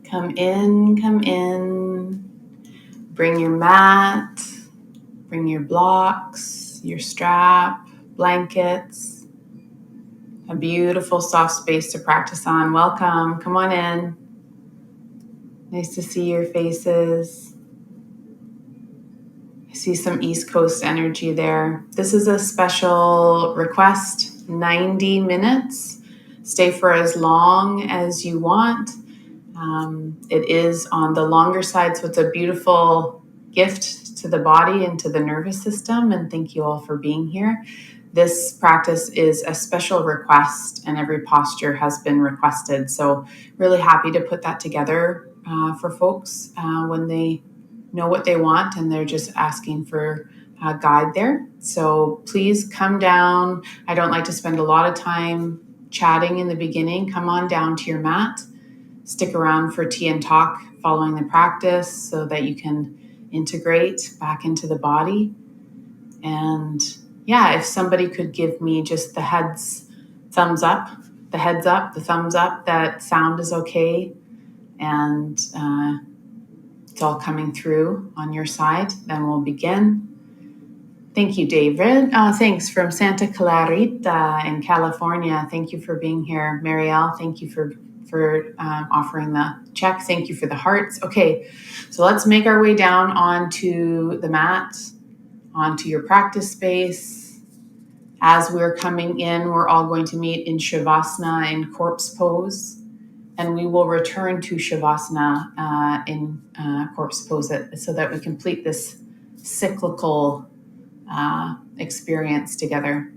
Come in, come in. Bring your mat, bring your blocks, your strap, blankets. A beautiful soft space to practice on. Welcome, come on in. Nice to see your faces. I see some East Coast energy there. This is a special request, 90 minutes. Stay for as long as you want. It is on the longer side, so it's a beautiful gift to the body and to the nervous system. And thank you all for being here. This practice is a special request, and every posture has been requested. So really happy to put that together for folks when they know what they want and they're just asking for a guide there. So please come down. I don't like to spend a lot of time chatting in the beginning. Come on down to your mat. Stick around for tea and talk following the practice so that you can integrate back into the body. And yeah, if somebody could give me just the thumbs up, the thumbs up, that sound is okay. And it's all coming through on your side, then we'll begin. Thank you, David. Thanks from Santa Clarita in California. Thank you for being here. Marielle, thank you for offering the check. Thank you for the hearts. Okay, so let's make our way down onto the mat, onto your practice space. As we're coming in, we're all going to meet in Shavasana in corpse pose. And we will return to Shavasana in corpse pose so that we complete this cyclical experience together.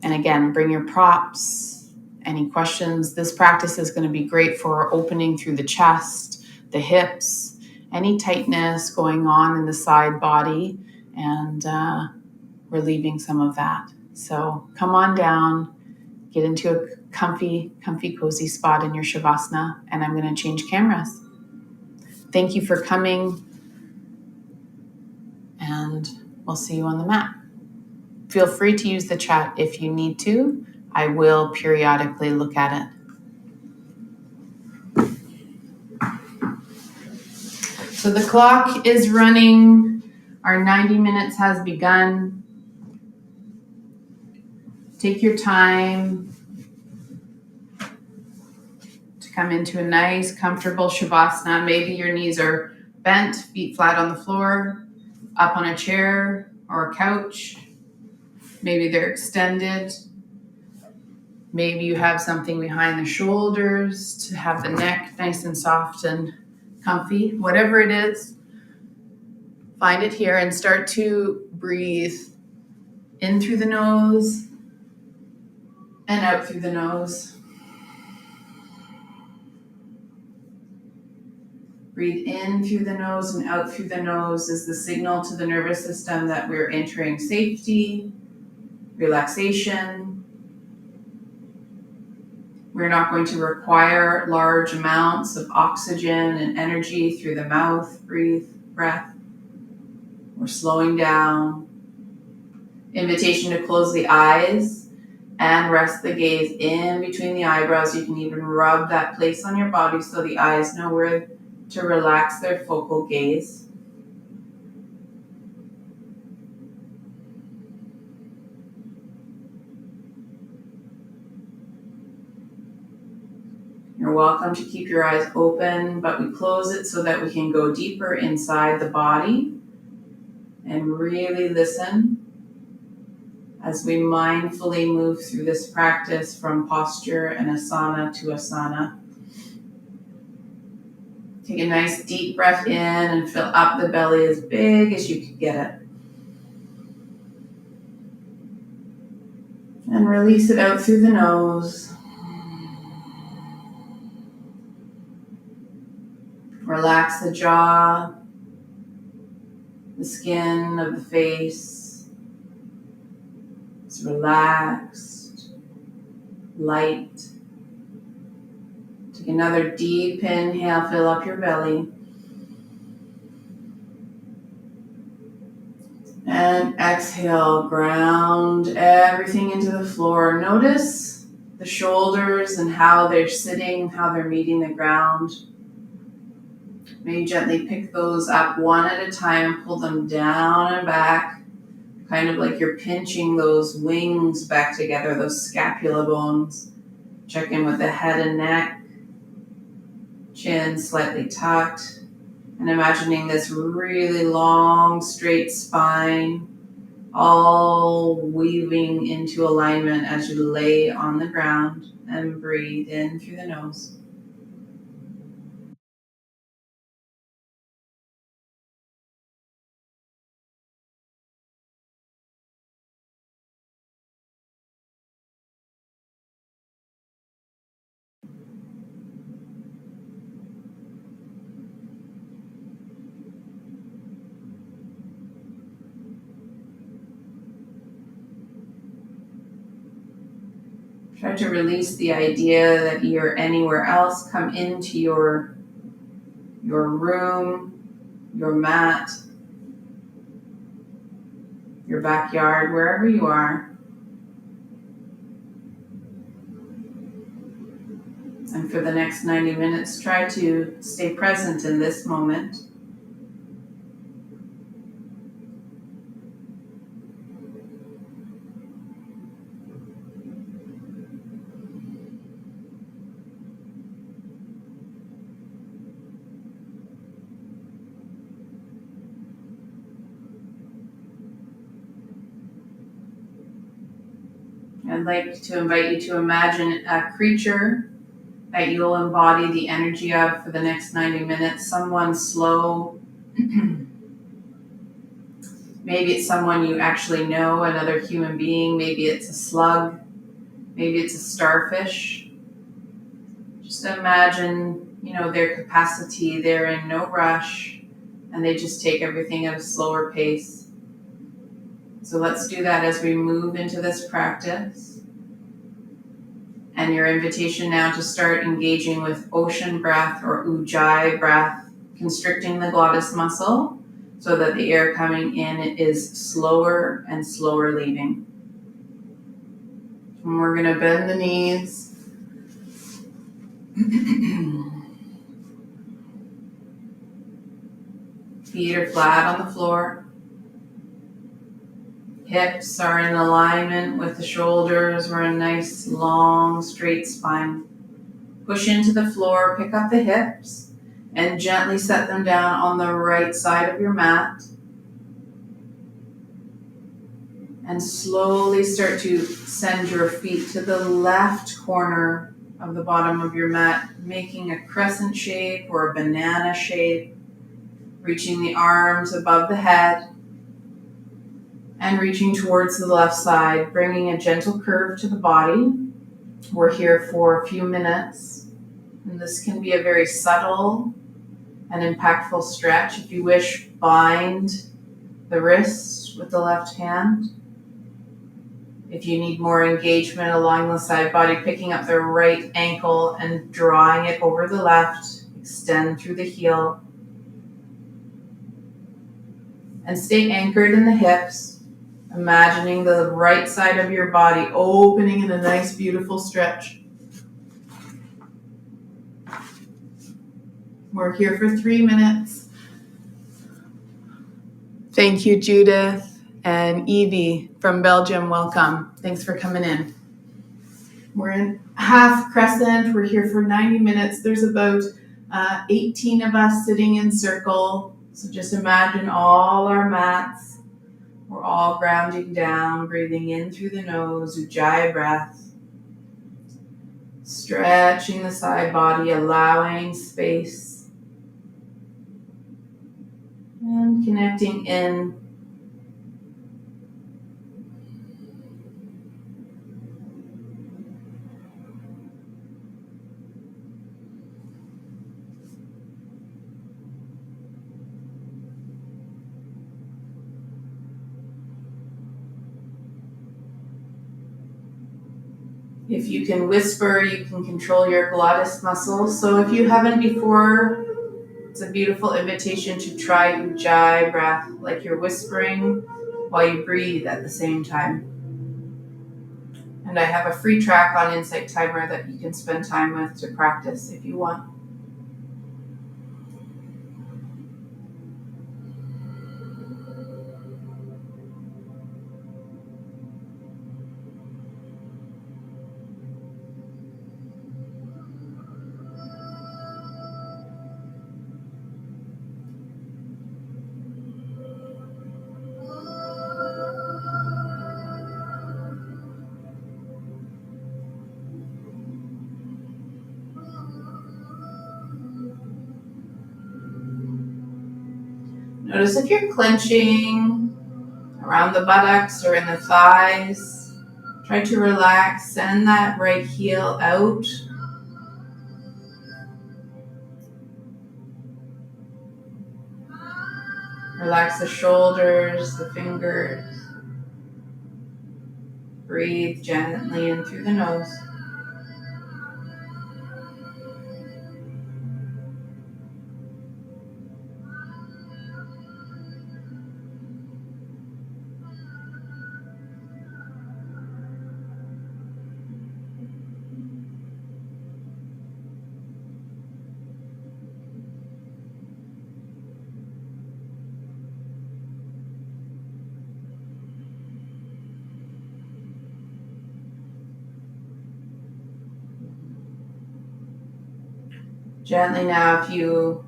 And again, bring your props, any questions. This practice is going to be great for opening through the chest, the hips, any tightness going on in the side body, and relieving some of that. So come on down, get into a comfy, cozy spot in your Shavasana, and I'm going to change cameras. Thank you for coming, and we'll see you on the mat. Feel free to use the chat if you need to. I will periodically look at it. So the clock is running. Our 90 minutes has begun. Take your time to come into a nice, comfortable Shavasana. Maybe your knees are bent, feet flat on the floor, up on a chair or a couch. Maybe they're extended. Maybe you have something behind the shoulders to have the neck nice and soft and comfy. Whatever it is, find it here and start to breathe in through the nose and out through the nose. Breathe in through the nose and out through the nose is the signal to the nervous system that we're entering safety, relaxation. We're not going to require large amounts of oxygen and energy through the mouth. Breath. We're slowing down. Invitation to close the eyes and rest the gaze in between the eyebrows. You can even rub that place on your body so the eyes know where to relax their focal gaze. You're welcome to keep your eyes open, but we close it so that we can go deeper inside the body and really listen as we mindfully move through this practice from posture and asana to asana. Take a nice deep breath in and fill up the belly as big as you can get it. And release it out through the nose. Relax the jaw, the skin of the face. It's relaxed, light. Take another deep inhale, fill up your belly. And exhale, ground everything into the floor. Notice the shoulders and how they're sitting, how they're meeting the ground. Maybe gently pick those up one at a time, pull them down and back, kind of like you're pinching those wings back together, those scapula bones. Check in with the head and neck, chin slightly tucked, and imagining this really long, straight spine, all weaving into alignment as you lay on the ground and breathe in through the nose. Try to release the idea that you're anywhere else. Come into your room, your mat, your backyard, wherever you are. And for the next 90 minutes, try to stay present in this moment. I'd like to invite you to imagine a creature that you'll embody the energy of for the next 90 minutes. Someone slow. Maybe it's someone you actually know, another human being. Maybe it's a slug. Maybe it's a starfish. Just imagine, their capacity. They're in no rush, and they just take everything at a slower pace. So let's do that as we move into this practice. And your invitation now to start engaging with ocean breath or ujjayi breath, constricting the glottis muscle so that the air coming in is slower and slower leaving. And we're going to bend the knees. Feet are flat on the floor. Hips are in alignment with the shoulders. We're a nice, long, straight spine. Push into the floor, pick up the hips, and gently set them down on the right side of your mat. And slowly start to send your feet to the left corner of the bottom of your mat, making a crescent shape or a banana shape, reaching the arms above the head, and reaching towards the left side, bringing a gentle curve to the body. We're here for a few minutes, and this can be a very subtle and impactful stretch. If you wish, bind the wrist with the left hand. If you need more engagement along the side body, picking up the right ankle and drawing it over the left, extend through the heel. And stay anchored in the hips, imagining the right side of your body opening in a nice, beautiful stretch. We're here for 3 minutes. Thank you, Judith and Evie from Belgium. Welcome. Thanks for coming in. We're in half crescent. We're here for 90 minutes. There's about 18 of us sitting in circle. So just imagine all our mats. We're all grounding down, breathing in through the nose, ujjayi breath. Stretching the side body, allowing space. And connecting in. If you can whisper, you can control your glottis muscles. So if you haven't before, it's a beautiful invitation to try ujjayi breath, like you're whispering while you breathe at the same time. And And I have a free track on Insight Timer that you can spend time with to practice if you want. Notice if you're clenching around the buttocks or in the thighs. Try to relax, send that right heel out. Relax the shoulders, the fingers. Breathe gently in through the nose. Gently now, if you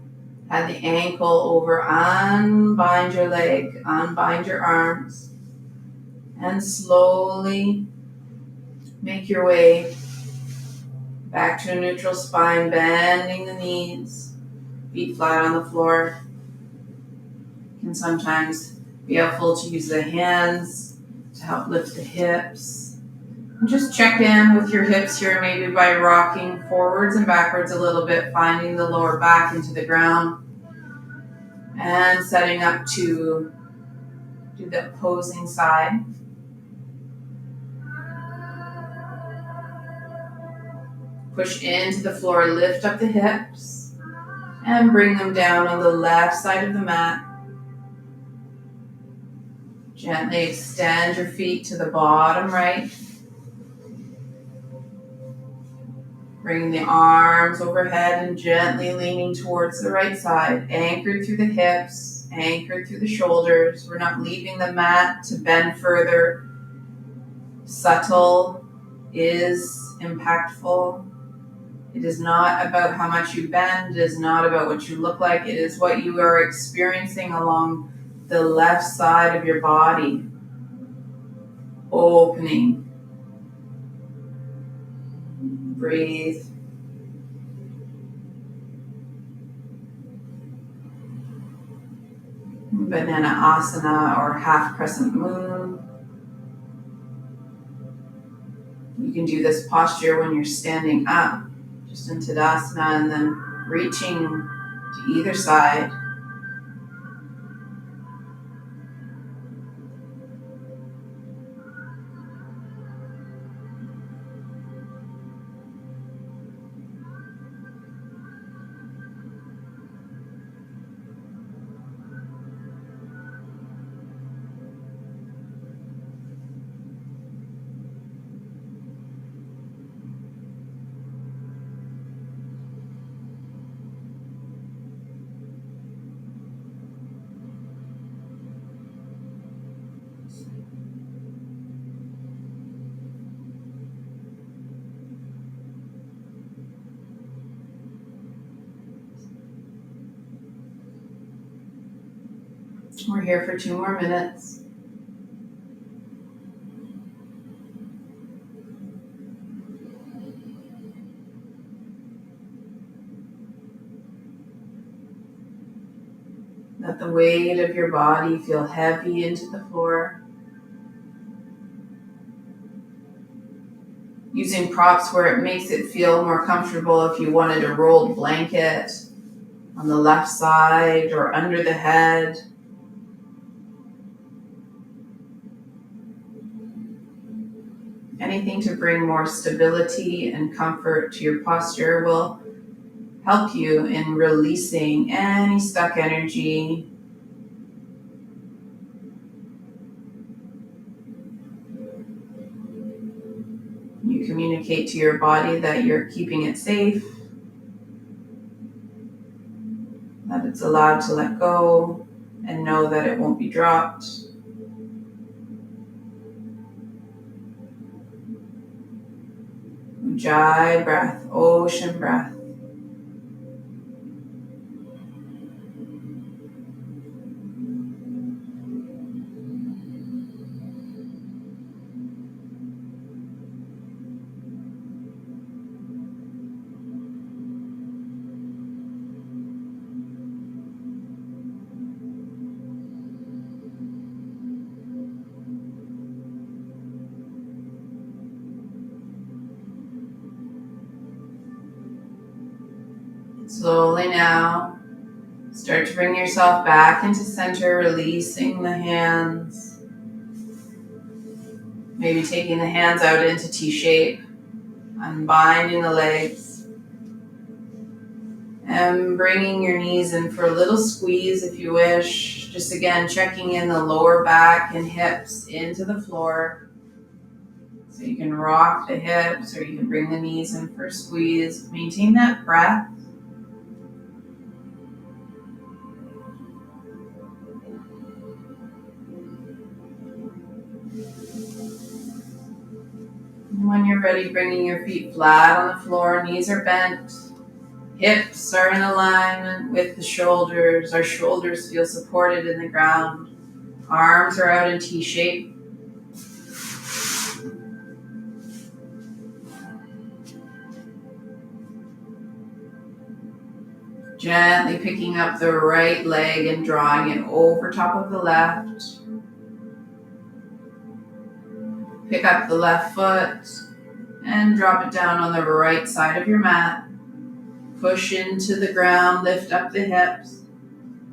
had the ankle over, unbind your leg, unbind your arms, and slowly make your way back to a neutral spine, bending the knees, feet flat on the floor. It can sometimes be helpful to use the hands to help lift the hips. And just check in with your hips here, maybe by rocking forwards and backwards a little bit, finding the lower back into the ground, and setting up to do the opposing side. Push into the floor, lift up the hips, and bring them down on the left side of the mat. Gently extend your feet to the bottom right. Bring the arms overhead and gently leaning towards the right side, anchored through the hips, anchored through the shoulders. We're not leaving the mat to bend further. Subtle is impactful. It is not about how much you bend. It is not about what you look like. It is what you are experiencing along the left side of your body. Opening. Breathe. Banana asana or half crescent moon. You can do this posture when you're standing up, just in Tadasana, and then reaching to either side. We're here for 2 more minutes. Let the weight of your body feel heavy into the floor. Using props where it makes it feel more comfortable. If you wanted a rolled blanket on the left side or under the head. Anything to bring more stability and comfort to your posture will help you in releasing any stuck energy. communicate to your body that you're keeping it safe, that it's allowed to let go and know that it won't be dropped. Ujjayi breath, ocean breath. Slowly now, start to bring yourself back into center, releasing the hands. Maybe taking the hands out into T-shape, unbinding the legs, and bringing your knees in for a little squeeze if you wish. Just again, checking in the lower back and hips into the floor. So you can rock the hips or you can bring the knees in for a squeeze. Maintain that breath. And when you're ready, bringing your feet flat on the floor, knees are bent, hips are in alignment with the shoulders. Our shoulders feel supported in the ground. Arms are out in T-shape. Gently picking up the right leg and drawing it over top of the left. Pick up the left foot and drop it down on the right side of your mat. Push into the ground, lift up the hips,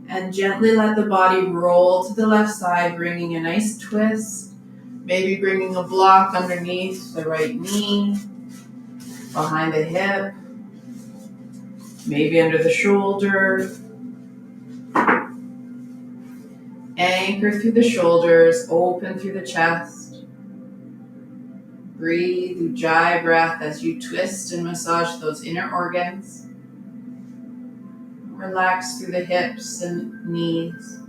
and gently let the body roll to the left side, bringing a nice twist. Maybe bringing a block underneath the right knee, behind the hip, maybe under the shoulder. Anchor through the shoulders, open through the chest. Breathe Ujjayi breath as you twist and massage those inner organs. Relax through the hips and knees.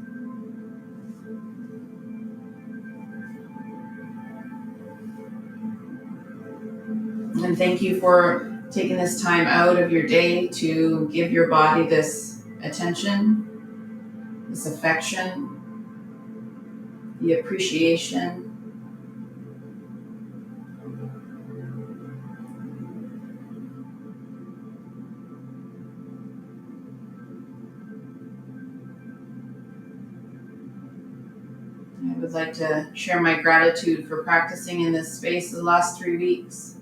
And thank you for taking this time out of your day to give your body this attention, this affection, the appreciation. I would like to share my gratitude for practicing in this space the last 3 weeks.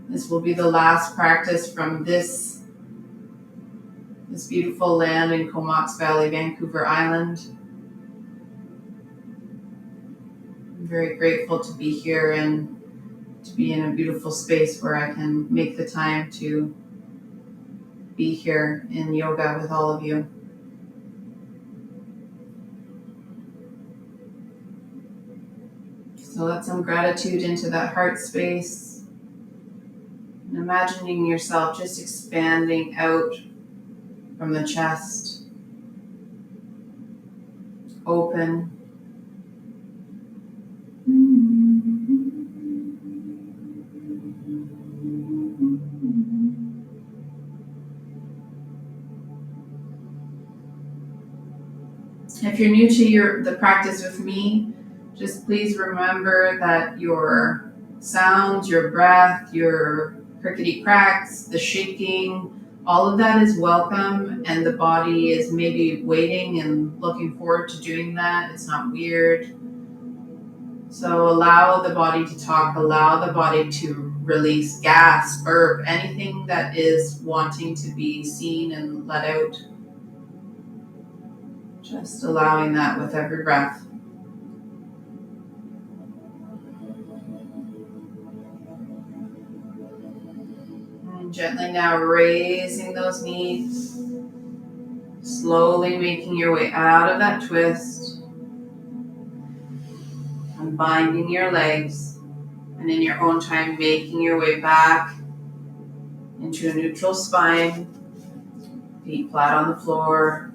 This will be the last practice from this beautiful land in Comox Valley, Vancouver Island. I'm very grateful to be here and to be in a beautiful space where I can make the time to be here in yoga with all of you. So let some gratitude into that heart space. And imagining yourself just expanding out from the chest. Open. If you're new to the practice with me, just please remember that your sounds, your breath, your crickety cracks, the shaking, all of that is welcome, and the body is maybe waiting and looking forward to doing that. It's not weird. So allow the body to talk, allow the body to release gas, burp, anything that is wanting to be seen and let out. Just allowing that with every breath. And gently now raising those knees, slowly making your way out of that twist, unbinding your legs. And in your own time, making your way back into a neutral spine, feet flat on the floor,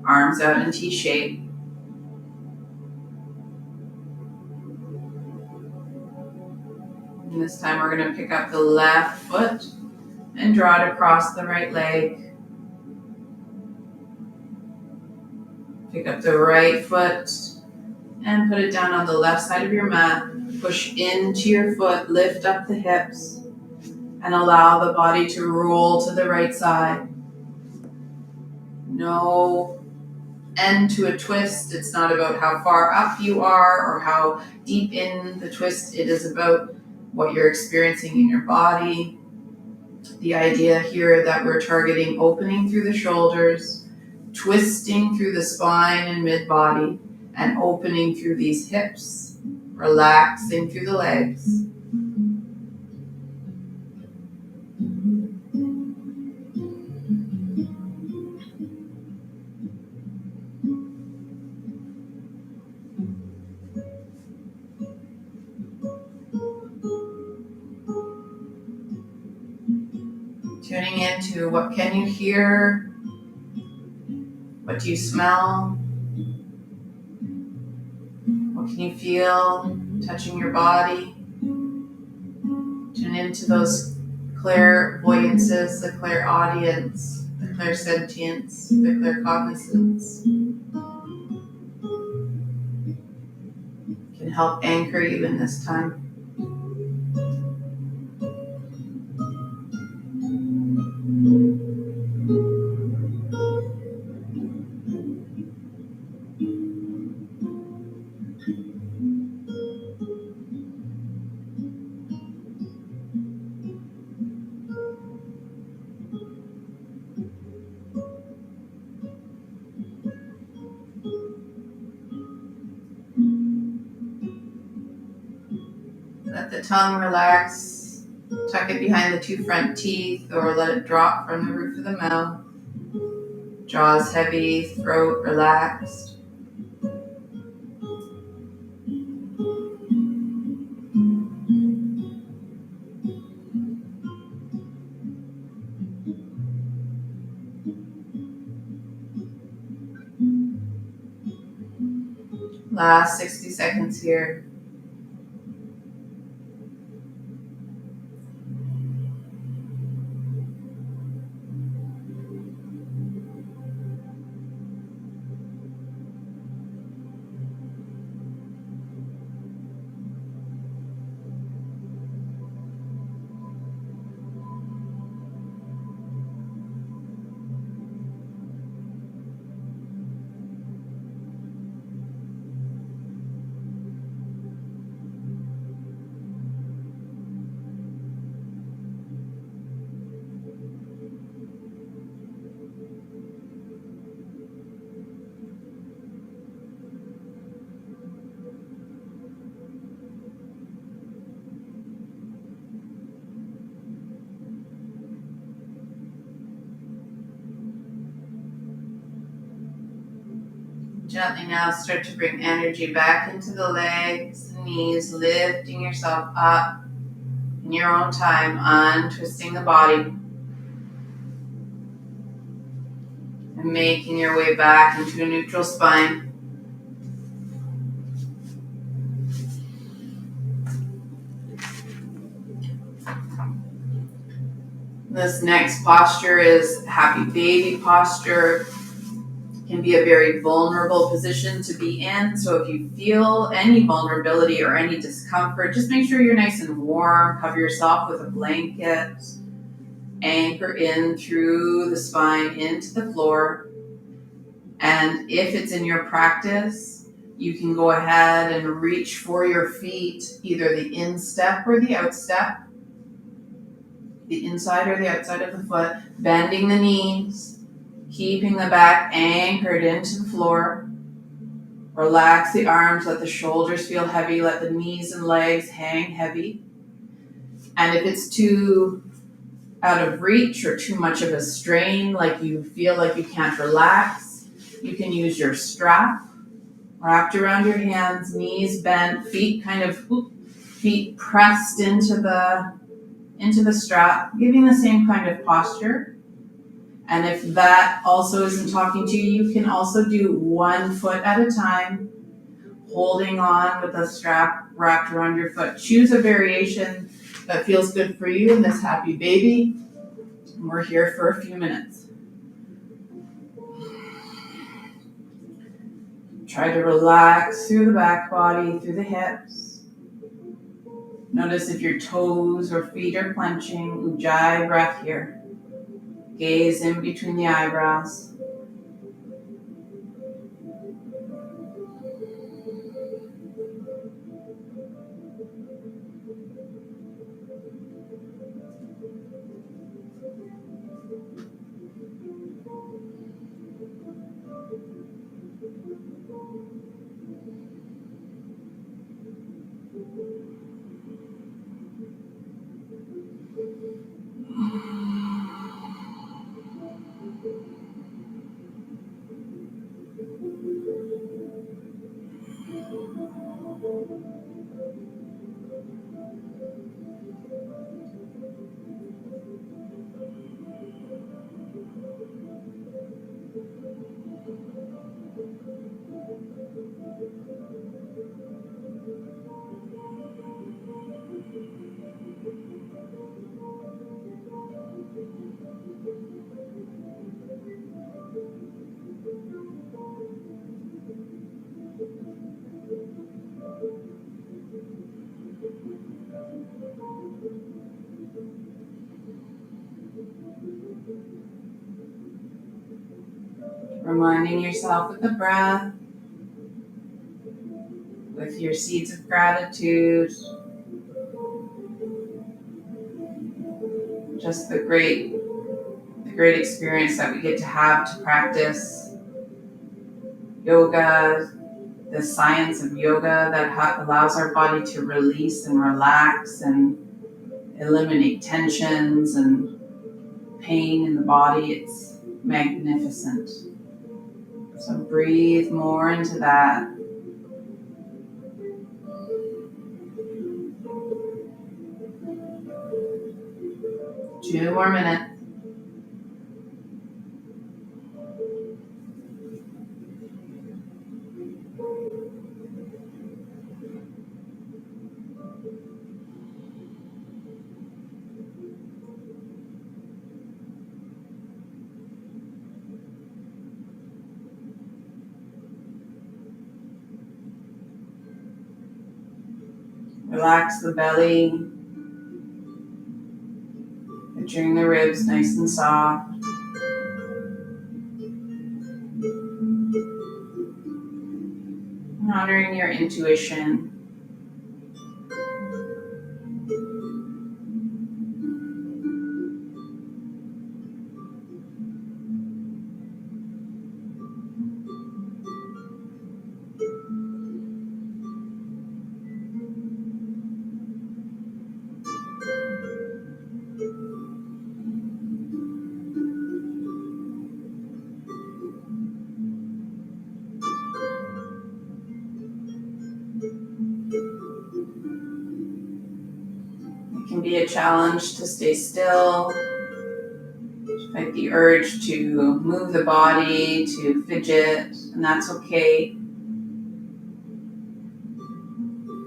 arms out in T shape. And this time we're going to pick up the left foot and draw it across the right leg. Pick up the right foot and put it down on the left side of your mat. Push into your foot, lift up the hips, and allow the body to roll to the right side. No end to a twist. It's not about how far up you are or how deep in the twist. It is about what you're experiencing in your body. The idea here that we're targeting opening through the shoulders, twisting through the spine and mid-body, and opening through these hips, relaxing through the legs. Tuning into what can you hear, what do you smell, what can you feel touching your body. Tune into those clairvoyances, the clairaudience, the clairsentience, the claircognizance. Can help anchor you in this time. Let the tongue relax, tuck it behind the two front teeth or let it drop from the roof of the mouth. Jaws heavy, throat relaxed. Last 60 seconds here. Gently now start to bring energy back into the legs and knees, lifting yourself up in your own time, untwisting the body, and making your way back into a neutral spine. This next posture is happy baby posture. Can be a very vulnerable position to be in. So if you feel any vulnerability or any discomfort, just make sure you're nice and warm. Cover yourself with a blanket. Anchor in through the spine into the floor. And if it's in your practice, you can go ahead and reach for your feet, either the instep or the outstep, the inside or the outside of the foot, bending the knees, keeping the back anchored into the floor. Relax the arms, let the shoulders feel heavy, let the knees and legs hang heavy. And if it's too out of reach or too much of a strain, like you feel like you can't relax, you can use your strap wrapped around your hands, knees bent, feet kind of feet pressed into the strap, giving the same kind of posture. And if that also isn't talking to you, you can also do 1 foot at a time, holding on with the strap wrapped around your foot. Choose a variation that feels good for you in this happy baby. And we're here for a few minutes. Try to relax through the back body, through the hips. Notice if your toes or feet are clenching. Ujjayi breath here. Gaze in between the eyebrows. Reminding yourself with the breath, with your seeds of gratitude, just the great experience that we get to have to practice yoga, the science of yoga that allows our body to release and relax and eliminate tensions and pain in the body. It's magnificent. So breathe more into that. 2 more minutes. Relax the belly, picturing the ribs nice and soft. Honoring your intuition. It can be a challenge to stay still, to fight the urge to move the body, to fidget, and that's okay.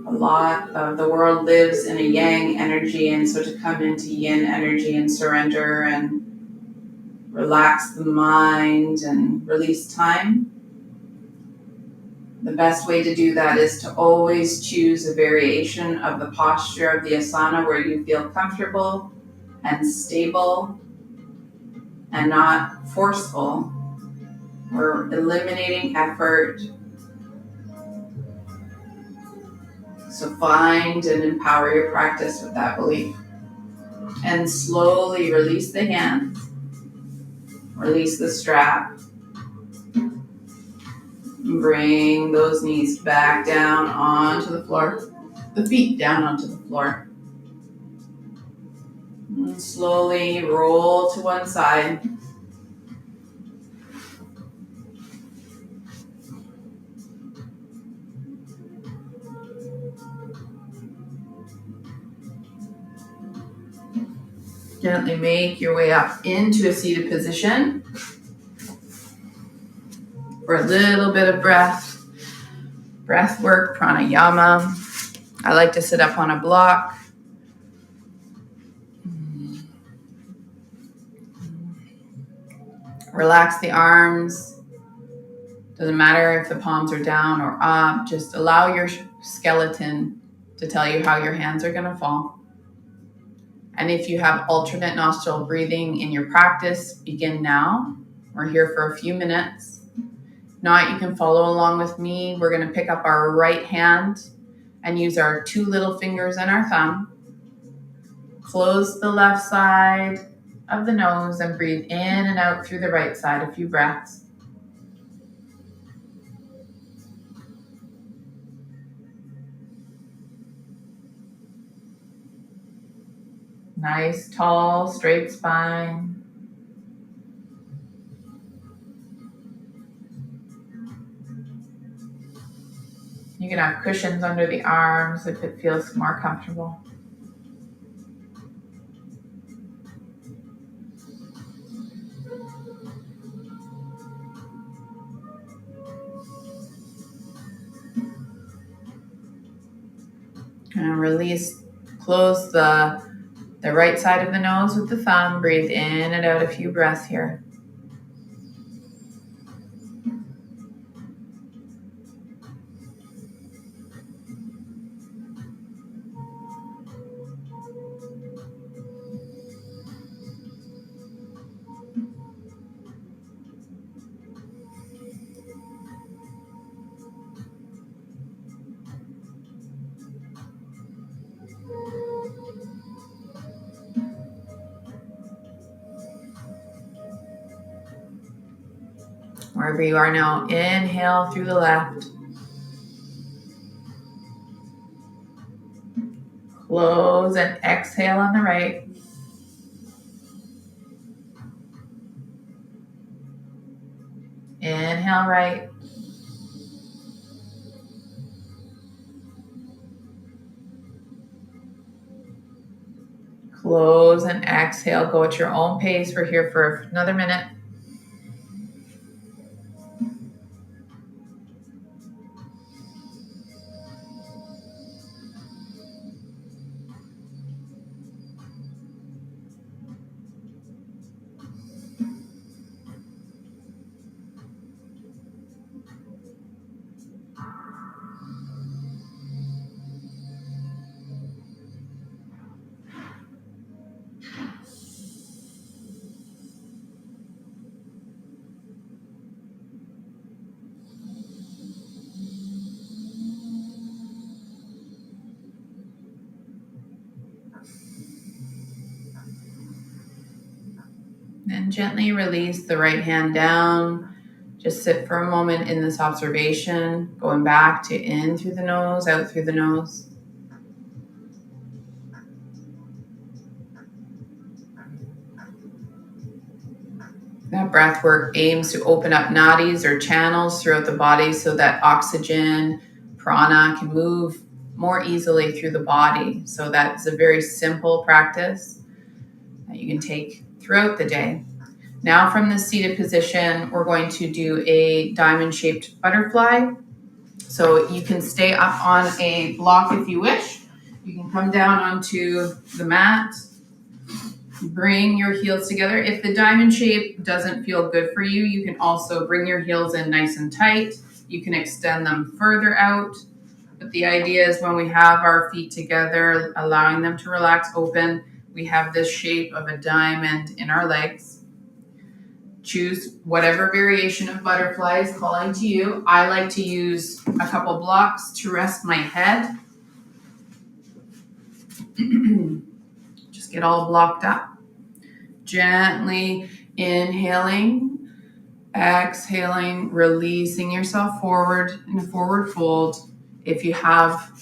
A lot of the world lives in a yang energy, and so to come into yin energy and surrender and relax the mind and release time, the best way to do that is to always choose a variation of the posture of the asana where you feel comfortable and stable and not forceful. We're eliminating effort. So find and empower your practice with that belief. And slowly release the hands. Release the strap. Bring those knees back down onto the floor. The feet down onto the floor. And slowly roll to one side. Gently make your way up into a seated position for a little bit of breath work, pranayama. I like to sit up on a block. Relax the arms. Doesn't matter if the palms are down or up. Just allow your skeleton to tell you how your hands are going to fall. And if you have alternate nostril breathing in your practice, begin now. We're here for a few minutes. If not, you can follow along with me. We're going to pick up our right hand and use our 2 little fingers and our thumb. Close the left side of the nose and breathe in and out through the right side. A few breaths. Nice, tall, straight spine. You can have cushions under the arms if it feels more comfortable. And release, close the right side of the nose with the thumb. Breathe in and out a few breaths here. Wherever you are now, inhale through the left. Close and exhale on the right. Inhale right. Close and exhale. Go at your own pace. We're here for another minute. Then gently release the right hand down. Just sit for a moment in this observation, going back to in through the nose, out through the nose. That breath work aims to open up nadis or channels throughout the body so that oxygen, prana can move more easily through the body. So that's a very simple practice that you can take throughout the day. Now from the seated position, we're going to do a diamond-shaped butterfly. So you can stay up on a block if you wish. You can come down onto the mat. Bring your heels together. If the diamond shape doesn't feel good for you, you can also bring your heels in nice and tight. You can extend them further out. But the idea is when we have our feet together, allowing them to relax open, we have this shape of a diamond in our legs. Choose whatever variation of butterfly is calling to you. I like to use a couple blocks to rest my head. Just get all blocked up. Gently inhaling, exhaling, releasing yourself forward in a forward fold. If you have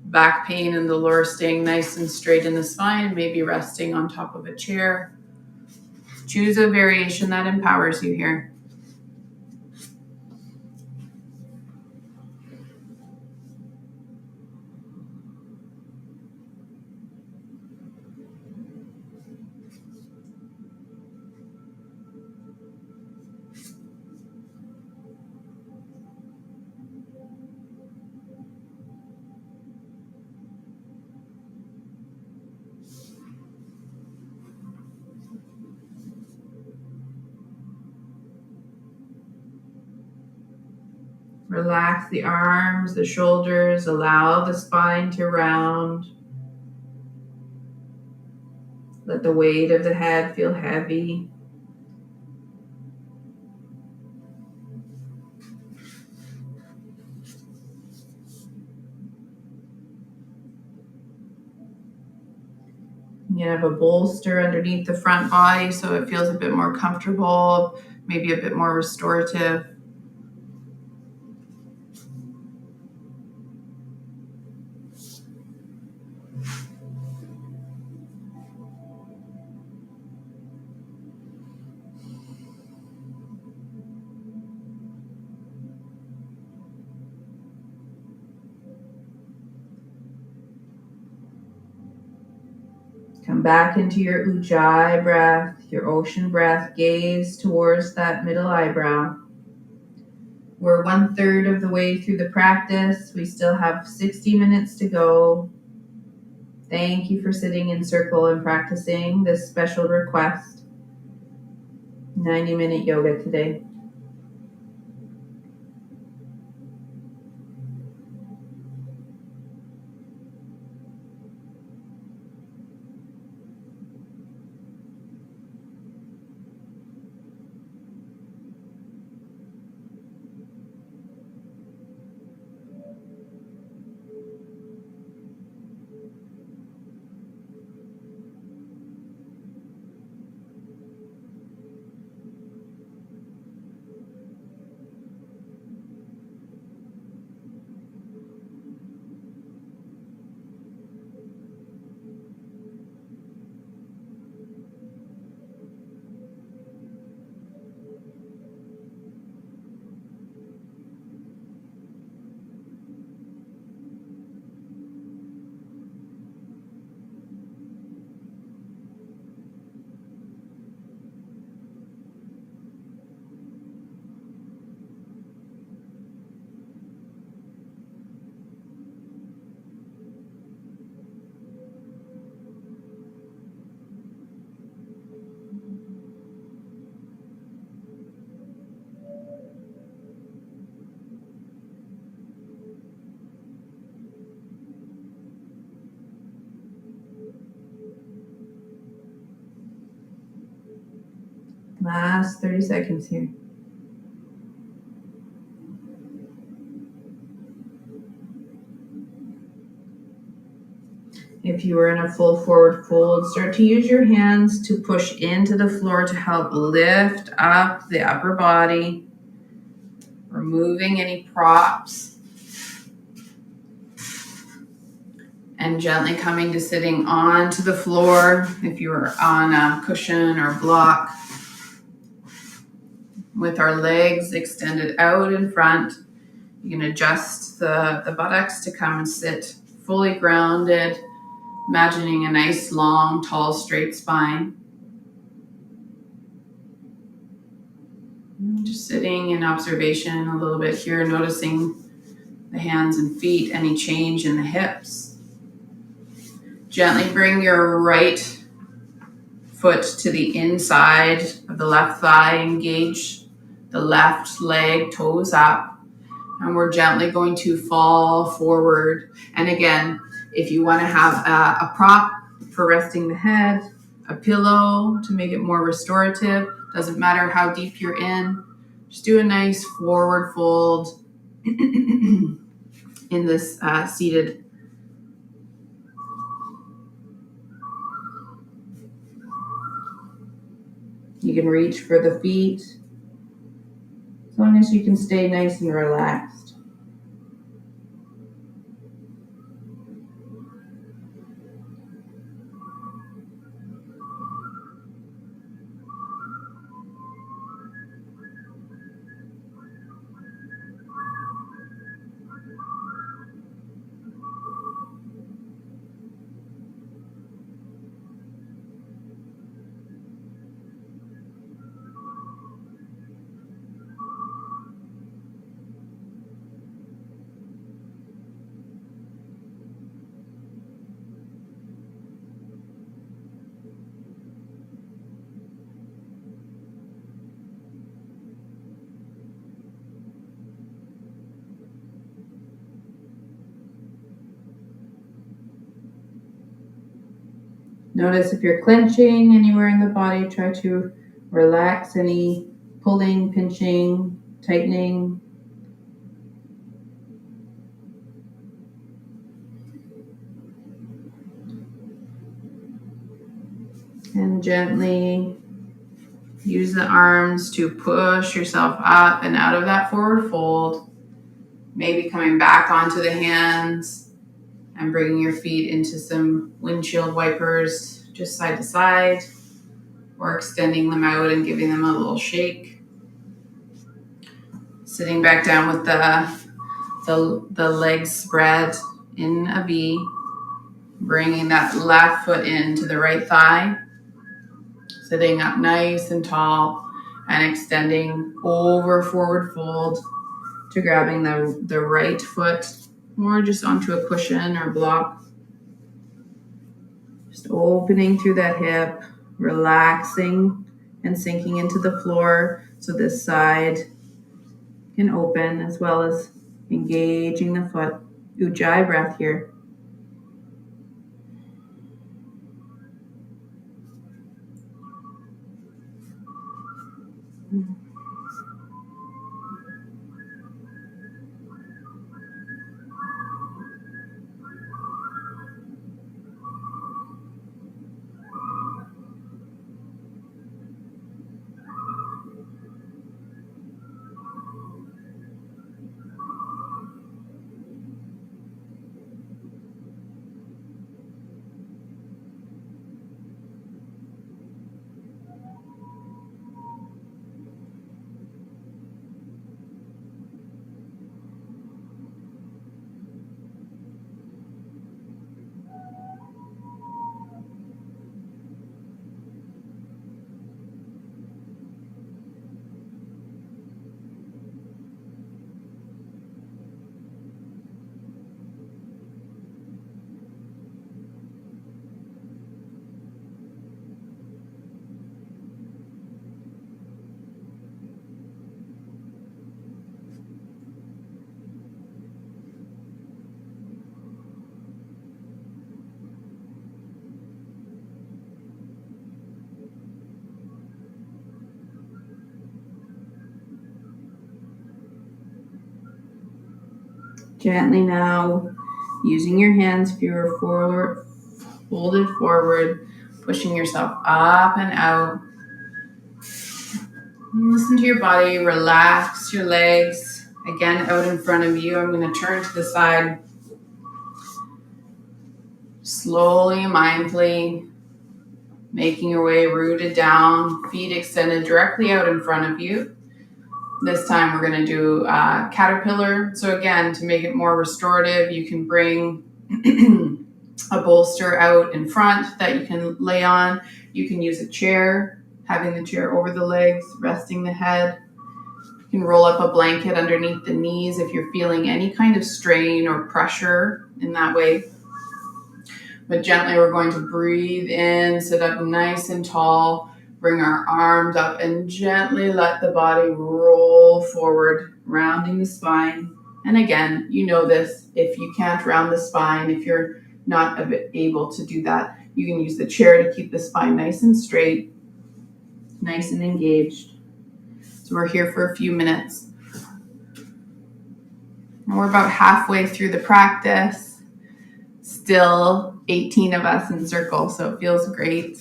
back pain in the lower, staying nice and straight in the spine, maybe resting on top of a chair. Choose a variation that empowers you here. Relax the arms, the shoulders, allow the spine to round. Let the weight of the head feel heavy. You can have a bolster underneath the front body so it feels a bit more comfortable, maybe a bit more restorative. Come back into your ujjayi breath, your ocean breath. Gaze towards that middle eyebrow. We're 1/3 of the way through the practice. We still have 60 minutes to go. Thank you for sitting in circle and practicing this special request. 90-minute yoga today. Last 30 seconds here. If you are in a full forward fold, start to use your hands to push into the floor to help lift up the upper body, removing any props, and gently coming to sitting onto the floor if you're on a cushion or block, with our legs extended out in front. You can adjust the buttocks to come and sit fully grounded, imagining a nice, long, tall, straight spine. Just sitting in observation a little bit here, noticing the hands and feet, any change in the hips. Gently bring your right foot to the inside of the left thigh, engage the left leg, toes up. And we're gently going to fall forward. And again, if you want to have a prop for resting the head, a pillow to make it more restorative, doesn't matter how deep you're in, just do a nice forward fold in this seated. You can reach for the feet, as long as you can stay nice and relaxed. Notice if you're clenching anywhere in the body, try to relax any pulling, pinching, tightening. And gently use the arms to push yourself up and out of that forward fold. Maybe coming back onto the hands and bringing your feet into some windshield wipers, just side to side, or extending them out and giving them a little shake. Sitting back down with the legs spread in a V, bringing that left foot into the right thigh, sitting up nice and tall and extending over forward fold to grabbing the right foot or just onto a cushion or block. Just opening through that hip, relaxing and sinking into the floor so this side can open as well as engaging the foot. Ujjayi breath here. Gently now, using your hands if you're forward, folded forward, pushing yourself up and out. And listen to your body, relax your legs. Again, out in front of you. I'm going to turn to the side. Slowly, mindfully, making your way rooted down, feet extended directly out in front of you. This time we're going to do caterpillar. So again, to make it more restorative, you can bring a bolster out in front that you can lay on. You can use a chair, having the chair over the legs, resting the head. You can roll up a blanket underneath the knees if you're feeling any kind of strain or pressure in that way. But gently we're going to breathe in, sit up nice and tall, bring our arms up and gently let the body roll forward, rounding the spine. And again, you know this, if you can't round the spine, if you're not able to do that, you can use the chair to keep the spine nice and straight, nice and engaged. So we're here for a few minutes. And we're about halfway through the practice. Still 18 of us in circle, so it feels great.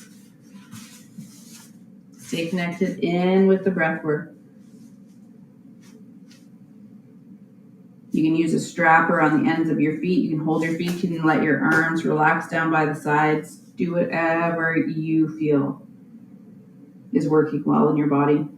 Stay connected in with the breath work. You can use a strapper on the ends of your feet. You can hold your feet. You can let your arms relax down by the sides. Do whatever you feel is working well in your body.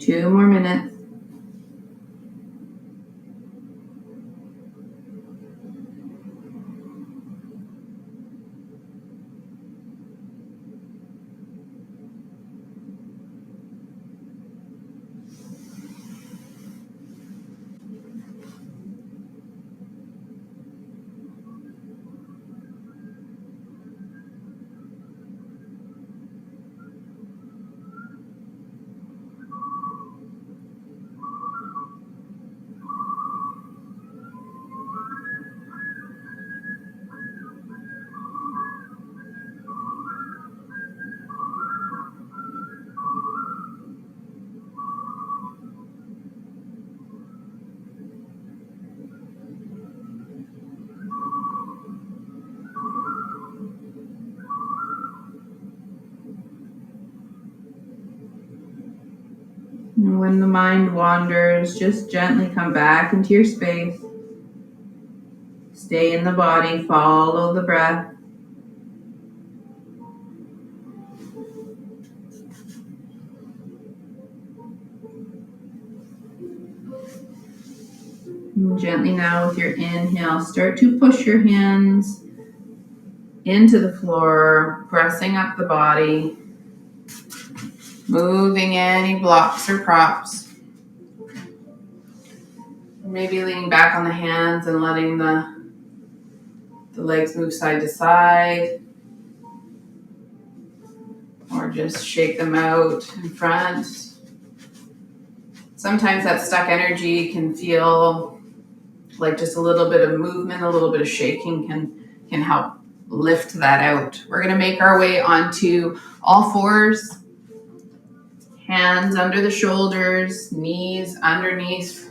2 more minutes. And when the mind wanders, just gently come back into your space. Stay in the body, follow the breath. And gently now with your inhale, start to push your hands into the floor, pressing up the body, moving any blocks or props. Maybe leaning back on the hands and letting the legs move side to side, or just shake them out in front. Sometimes that stuck energy can feel like just a little bit of movement, a little bit of shaking can help lift that out. We're going to make our way onto all fours, hands under the shoulders, knees underneath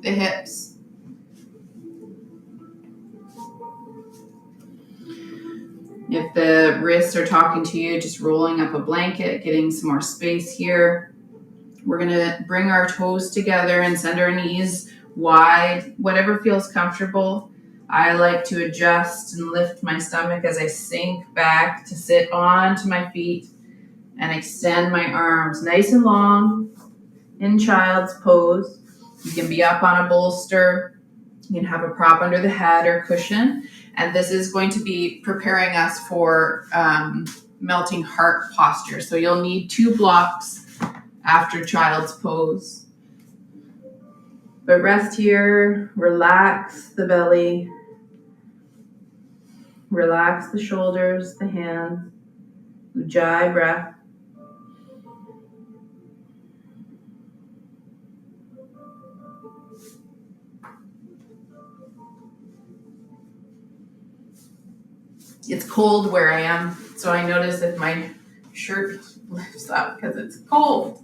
the hips. If the wrists are talking to you, just rolling up a blanket, getting some more space here. We're going to bring our toes together and send our knees wide, whatever feels comfortable. I like to adjust and lift my stomach as I sink back to sit onto my feet and extend my arms nice and long in child's pose. You can be up on a bolster. You can have a prop under the head or cushion. And this is going to be preparing us for melting heart posture. So you'll need 2 blocks after child's pose. But rest here, relax the belly, relax the shoulders, the hands, Ujjayi breath. It's cold where I am, so I notice if my shirt lifts up because it's cold.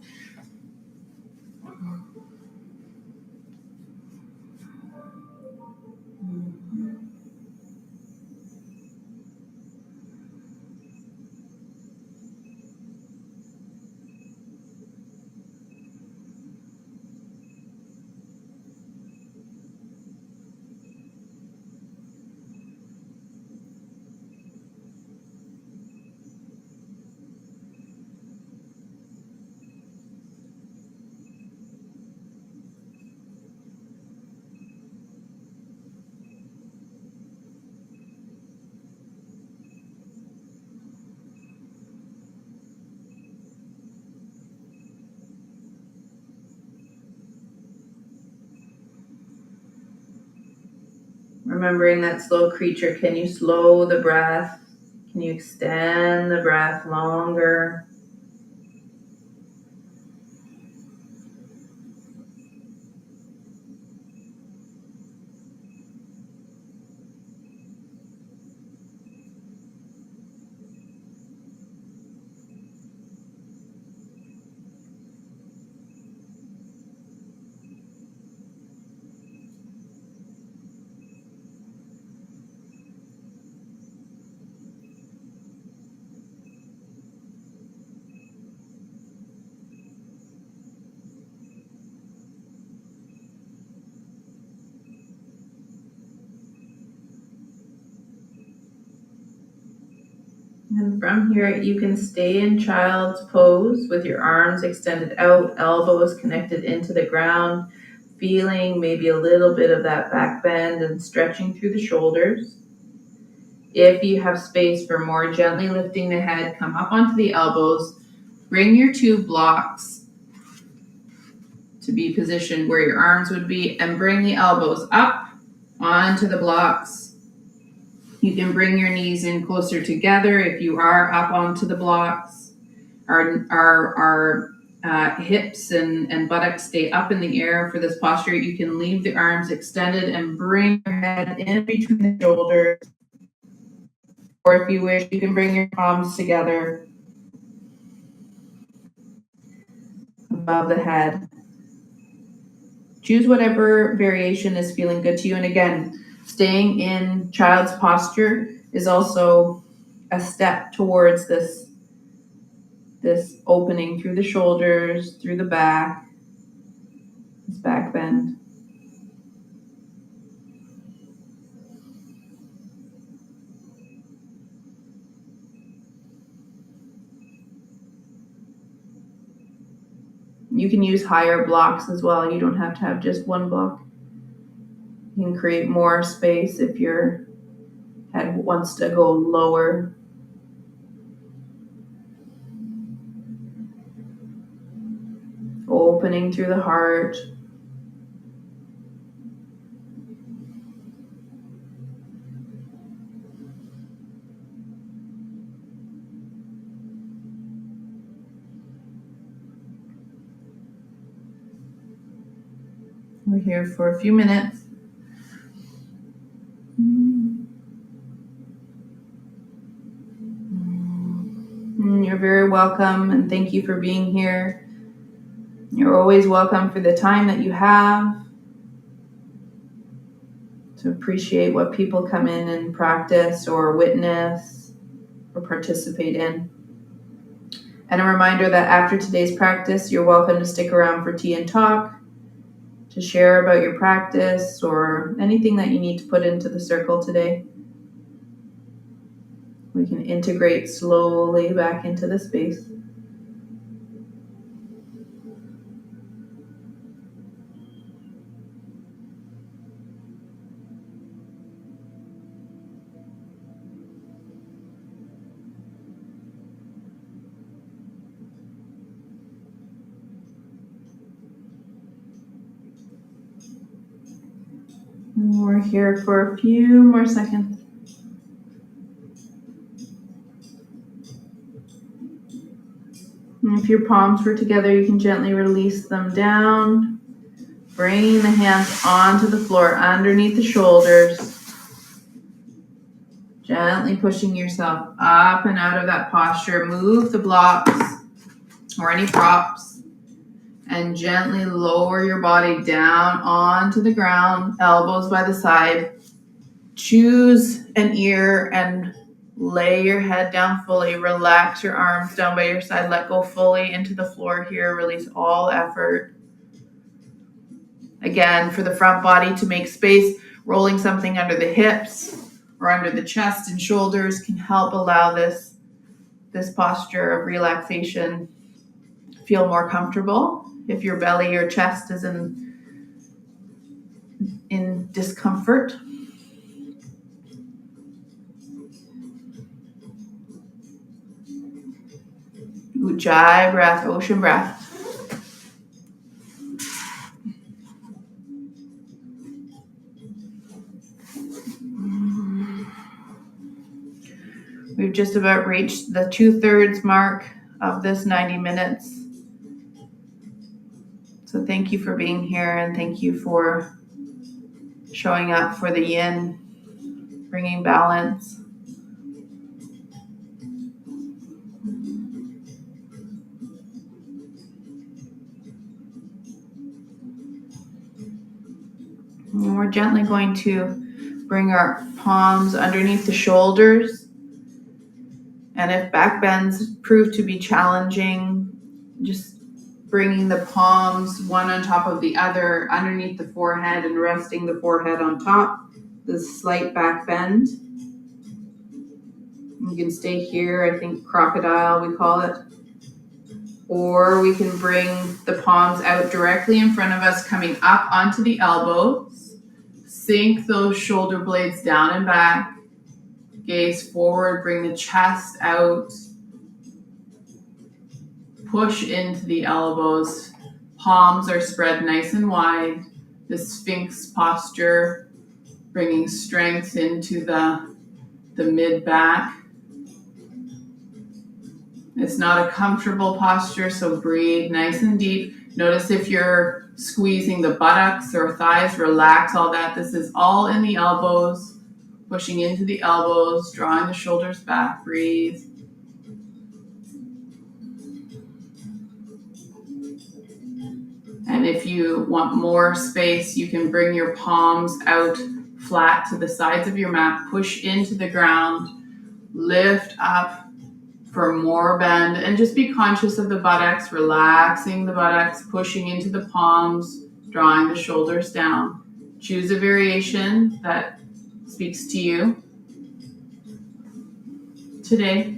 Remembering that slow creature, can you slow the breath? Can you extend the breath longer? And from here, you can stay in child's pose with your arms extended out, elbows connected into the ground, feeling maybe a little bit of that back bend and stretching through the shoulders. If you have space for more, gently lifting the head, come up onto the elbows. Bring your two blocks to be positioned where your arms would be, and bring the elbows up onto the blocks. You can bring your knees in closer together if you are up onto the blocks. Our hips and buttocks stay up in the air for this posture. You can leave the arms extended and bring your head in between the shoulders. Or if you wish, you can bring your palms together above the head. Choose whatever variation is feeling good to you. And again, staying in child's posture is also a step towards this opening through the shoulders, through the back, this back bend. You can use higher blocks as well. You don't have to have just one block. You can create more space if your head wants to go lower. Opening through the heart. We're here for a few minutes. You're very welcome, and thank you for being here. You're always welcome for the time that you have to appreciate what people come in and practice or witness or participate in. And a reminder that after today's practice, you're welcome to stick around for tea and talk, to share about your practice or anything that you need to put into the circle today. We can integrate slowly back into the space. We're here for a few more seconds. And if your palms were together, you can gently release them down, bringing the hands onto the floor underneath the shoulders. Gently pushing yourself up and out of that posture. Move the blocks or any props and gently lower your body down onto the ground, elbows by the side. Choose an ear and lay your head down fully. Relax your arms down by your side. Let go fully into the floor here. Release all effort. Again, for the front body to make space, rolling something under the hips or under the chest and shoulders can help allow this posture of relaxation feel more comfortable. If your belly or chest is in discomfort, Ujjayi breath, ocean breath. We've just about reached the 2/3 mark of this 90 minutes. So thank you for being here, and thank you for showing up for the yin, bringing balance. And we're gently going to bring our palms underneath the shoulders. And if back bends prove to be challenging, just bringing the palms one on top of the other underneath the forehead and resting the forehead on top, the slight back bend. You can stay here, I think crocodile we call it. Or we can bring the palms out directly in front of us, coming up onto the elbows. Sink those shoulder blades down and back. Gaze forward, bring the chest out. Push into the elbows. Palms are spread nice and wide. The Sphinx posture, bringing strength into the mid-back. It's not a comfortable posture, so breathe nice and deep. Notice if you're squeezing the buttocks or thighs, relax all that. This is all in the elbows, pushing into the elbows, drawing the shoulders back. Breathe. And if you want more space, you can bring your palms out flat to the sides of your mat, push into the ground, lift up for more bend, and just be conscious of the buttocks, relaxing the buttocks, pushing into the palms, drawing the shoulders down. Choose a variation that speaks to you today.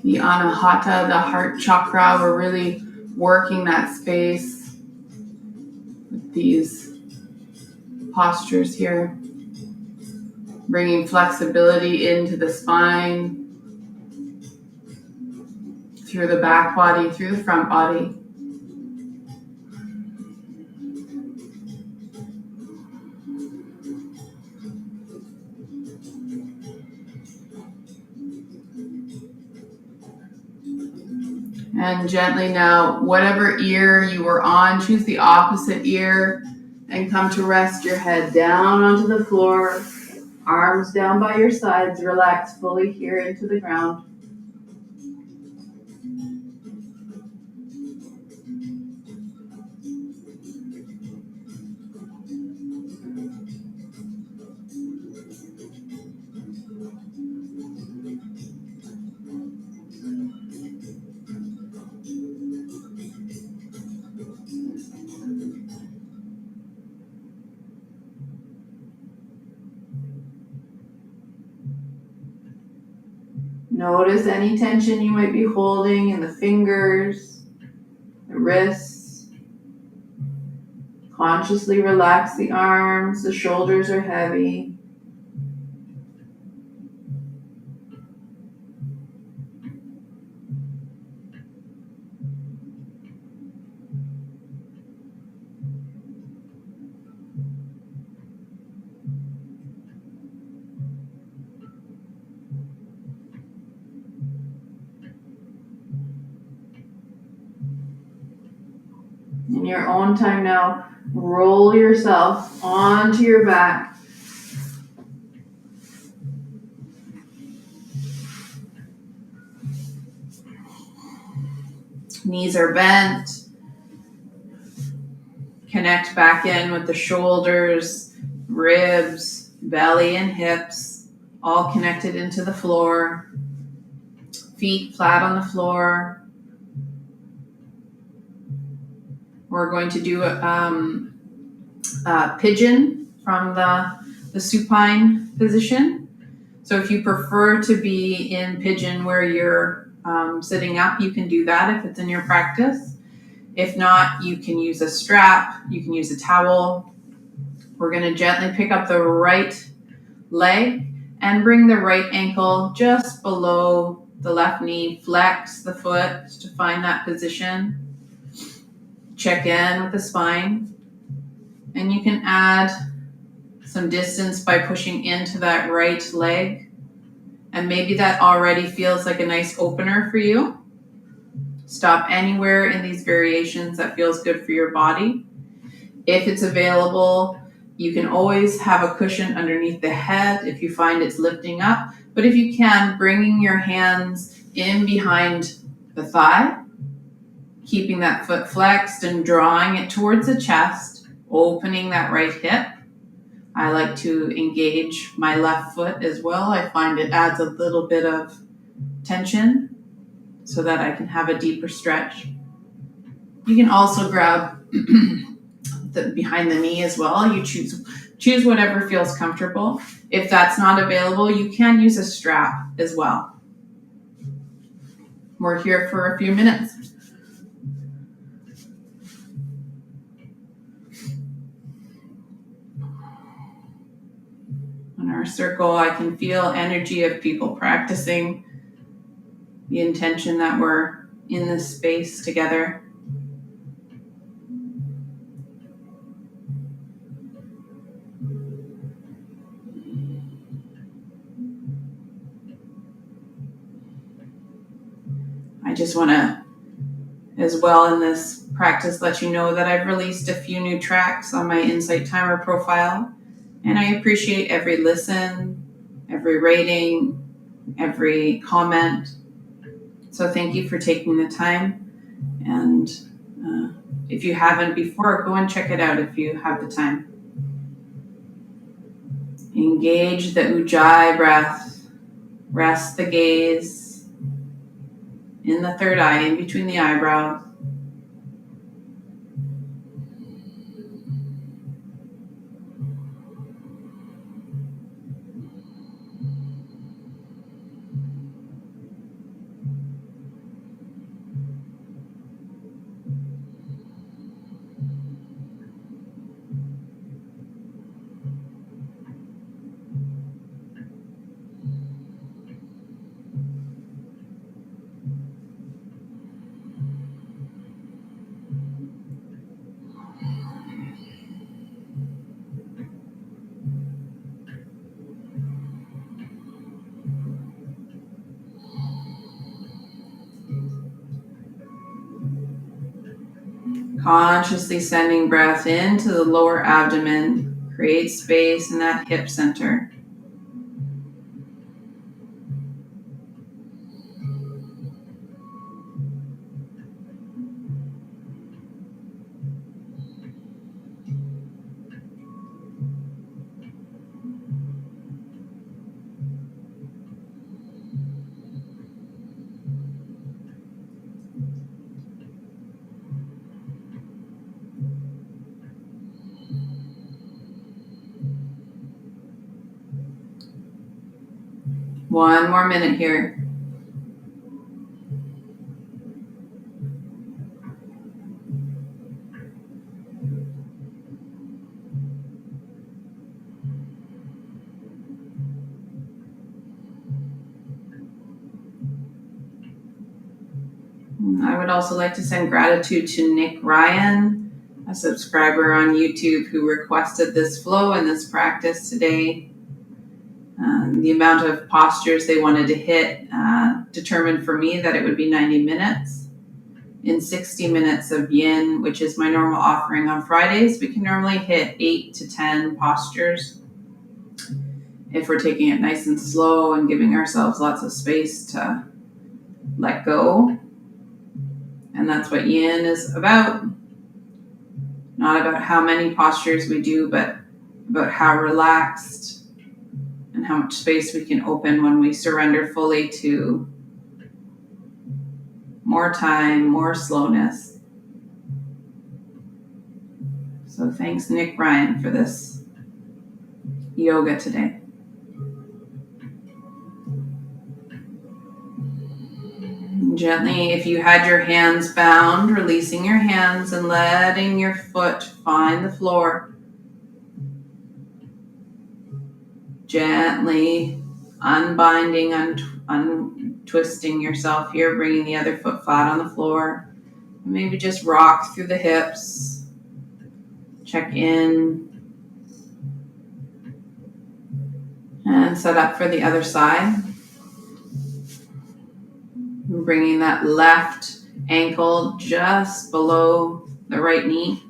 The Anahata, the heart chakra, we're really working that space with these postures here. Bringing flexibility into the spine, through the back body, through the front body. And gently now, whatever ear you were on, choose the opposite ear and come to rest your head down onto the floor, arms down by your sides, relax fully here into the ground. Notice any tension you might be holding in the fingers, the wrists. Consciously relax the arms, the shoulders are heavy. In your own time now, roll yourself onto your back. Knees are bent. Connect back in with the shoulders, ribs, belly, and hips, all connected into the floor. Feet flat on the floor. We're going to do a pigeon from the supine position. So if you prefer to be in pigeon where you're sitting up, you can do that if it's in your practice. If not, you can use a strap, you can use a towel. We're going to gently pick up the right leg and bring the right ankle just below the left knee. Flex the foot to find that position. Check in with the spine. And you can add some distance by pushing into that right leg. And maybe that already feels like a nice opener for you. Stop anywhere in these variations that feels good for your body. If it's available, you can always have a cushion underneath the head if you find it's lifting up. But if you can, bringing your hands in behind the thigh, keeping that foot flexed and drawing it towards the chest, opening that right hip. I like to engage my left foot as well. I find it adds a little bit of tension so that I can have a deeper stretch. You can also grab behind the knee as well. You choose whatever feels comfortable. If that's not available, you can use a strap as well. We're here for a few minutes. In our circle, I can feel energy of people practicing, the intention that we're in this space together. I just want to, as well in this practice, let you know that I've released a few new tracks on my Insight Timer profile, and I appreciate every listen, every rating, every comment. So thank you for taking the time, and if you haven't before, go and check it out if you have the time. Engage the Ujjayi breath. Rest the gaze in the third eye, in between the eyebrows. Consciously sending breath into the lower abdomen. Create space in that hip center. One more minute here. I would also like to send gratitude to Nick Ryan, a subscriber on YouTube who requested this flow and this practice today. The amount of postures they wanted to hit determined for me that it would be 90 minutes. In 60 minutes of Yin, which is my normal offering on Fridays, we can normally hit 8 to 10 postures. If we're taking it nice and slow and giving ourselves lots of space to let go. And that's what Yin is about. Not about how many postures we do, but about how relaxed and how much space we can open when we surrender fully to more time, more slowness. So thanks, Nick Ryan, for this yoga today. Gently, if you had your hands bound, releasing your hands and letting your foot find the floor. Gently unbinding, untwisting yourself here, bringing the other foot flat on the floor. Maybe just rock through the hips. Check in. And set up for the other side. Bringing that left ankle just below the right knee.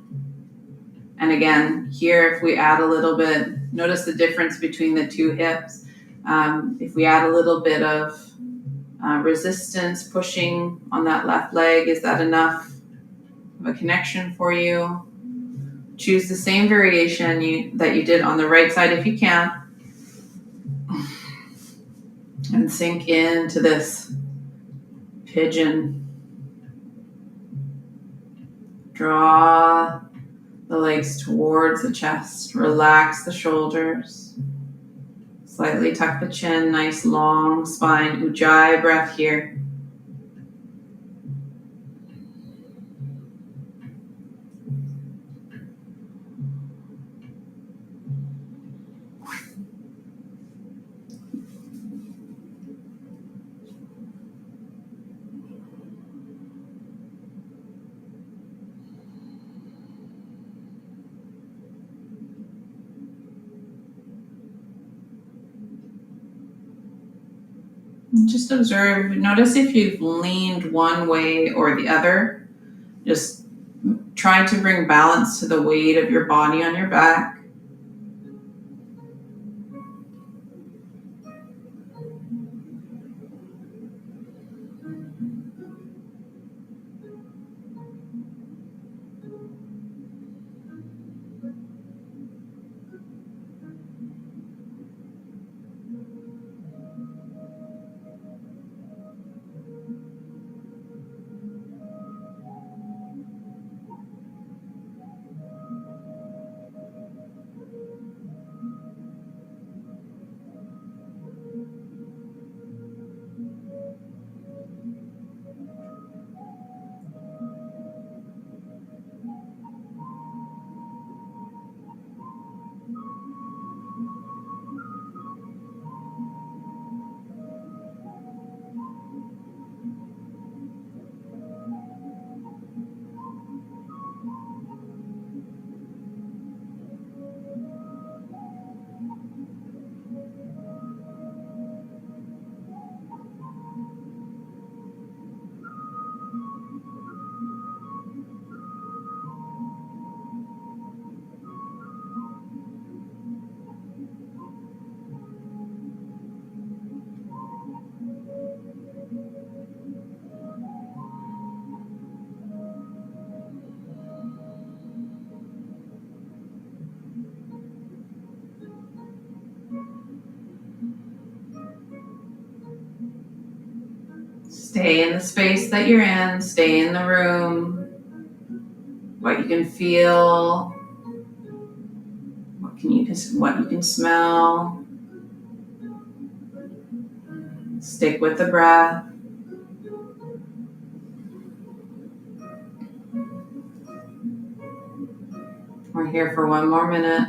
And again, here, if we add a little bit, notice the difference between the two hips. If we add a little bit of resistance, pushing on that left leg, is that enough of a connection for you? Choose the same variation that you did on the right side if you can. And sink into this pigeon. Draw the legs towards the chest. Relax the shoulders. Slightly tuck the chin. Nice long spine. Ujjayi breath here. Just observe. Notice if you've leaned one way or the other. Just try to bring balance to the weight of your body on your back. Stay in the space that you're in. Stay in the room. What you can feel. What you can smell. Stick with the breath. We're here for one more minute.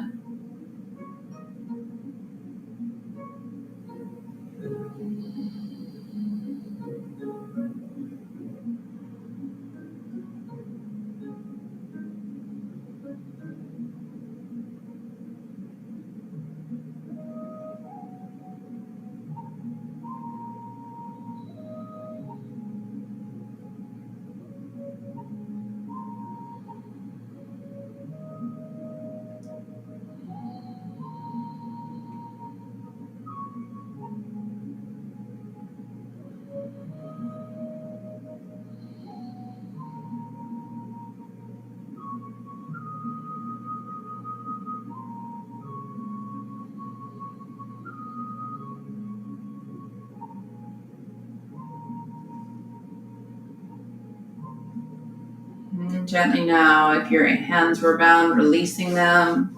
And gently now, if your hands were bound, releasing them.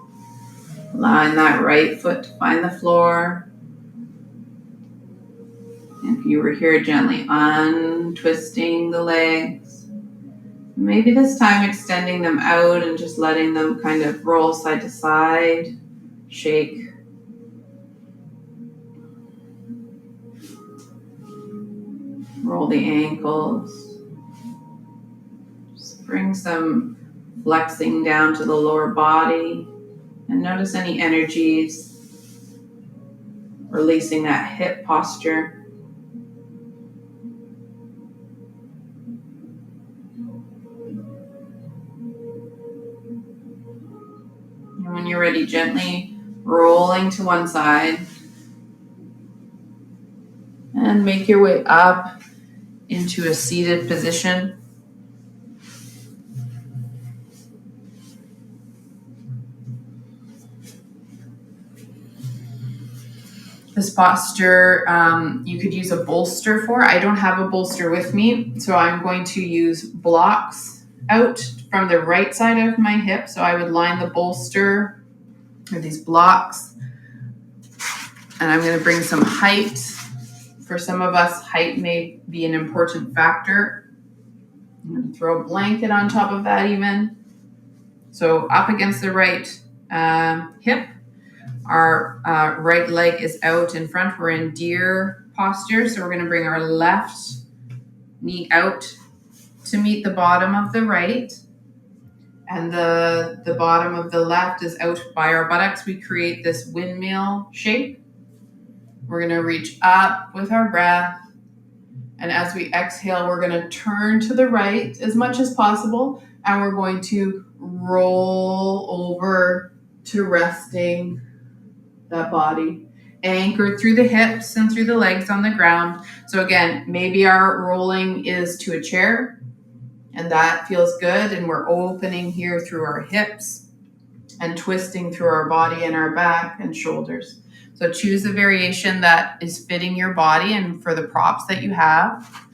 Allowing that right foot to find the floor. If you were here, gently untwisting the legs. Maybe this time extending them out and just letting them kind of roll side to side. Shake. Roll the ankles. Just bring some flexing down to the lower body. And notice any energies. Releasing that hip posture. And when you're ready, gently rolling to one side. And make your way up into a seated position. This posture, you could use a bolster for. I don't have a bolster with me, so I'm going to use blocks out from the right side of my hip. So I would line the bolster or these blocks, and I'm going to bring some height. For some of us, height may be an important factor. I'm going to throw a blanket on top of that even. So up against the right hip. Our right leg is out in front. We're in deer posture. So we're going to bring our left knee out to meet the bottom of the right. And the bottom of the left is out by our buttocks. We create this windmill shape. We're going to reach up with our breath. And as we exhale, we're going to turn to the right as much as possible. And we're going to roll over to resting that body, anchored through the hips and through the legs on the ground. So again, maybe our rolling is to a chair, and that feels good. And we're opening here through our hips and twisting through our body and our back and shoulders. So choose a variation that is fitting your body and for the props that you have.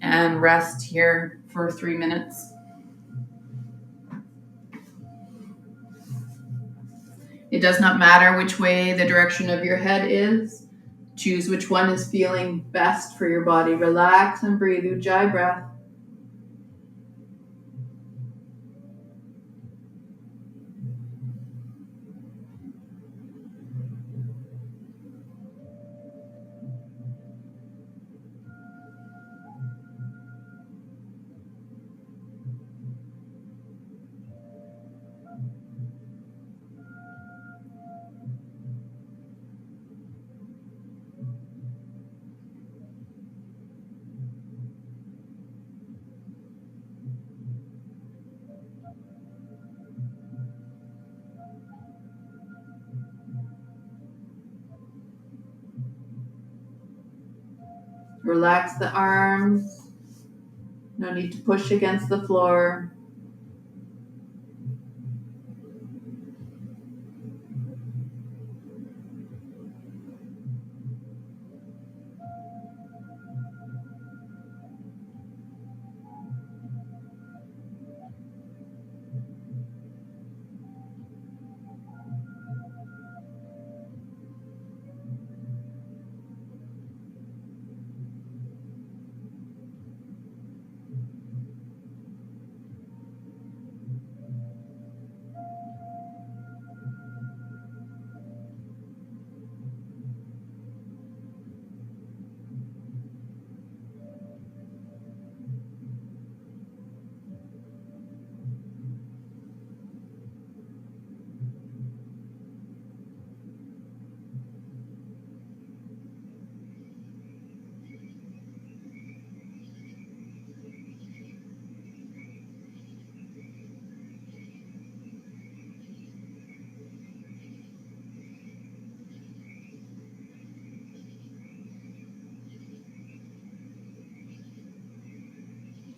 And rest here for 3 minutes. It does not matter which way the direction of your head is. Choose which one is feeling best for your body. Relax and breathe. Ujjayi breath. Relax the arms. No need to push against the floor.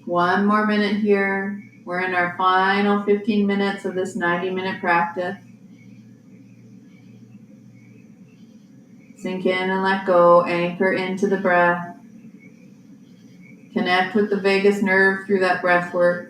One more minute here. We're in our final 15 minutes of this 90-minute practice. Sink in and let go. Anchor into the breath. Connect with the vagus nerve through that breath work.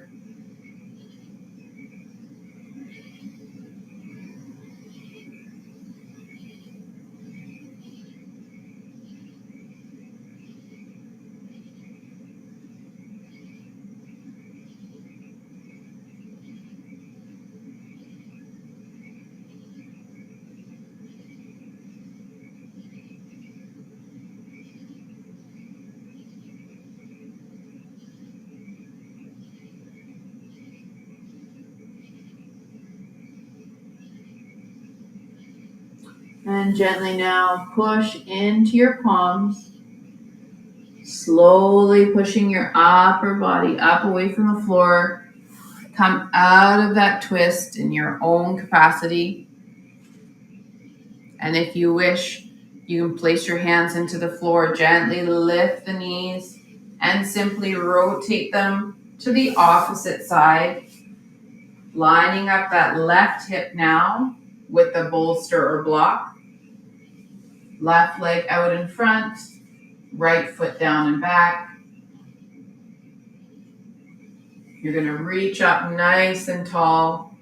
And gently now push into your palms, slowly pushing your upper body up away from the floor. Come out of that twist in your own capacity. And if you wish, you can place your hands into the floor, gently lift the knees, and simply rotate them to the opposite side, lining up that left hip now with the bolster or block. Left leg out in front, right foot down and back. You're going to reach up nice and tall.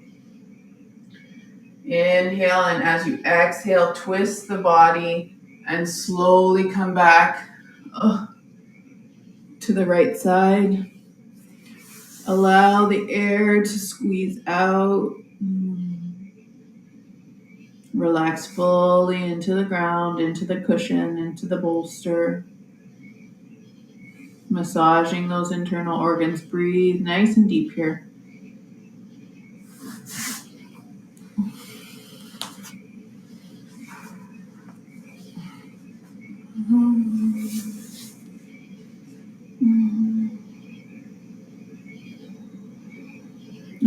Inhale, and as you exhale, twist the body and slowly come back to the right side. Allow the air to squeeze out. Relax fully into the ground, into the cushion, into the bolster. Massaging those internal organs. Breathe nice and deep here.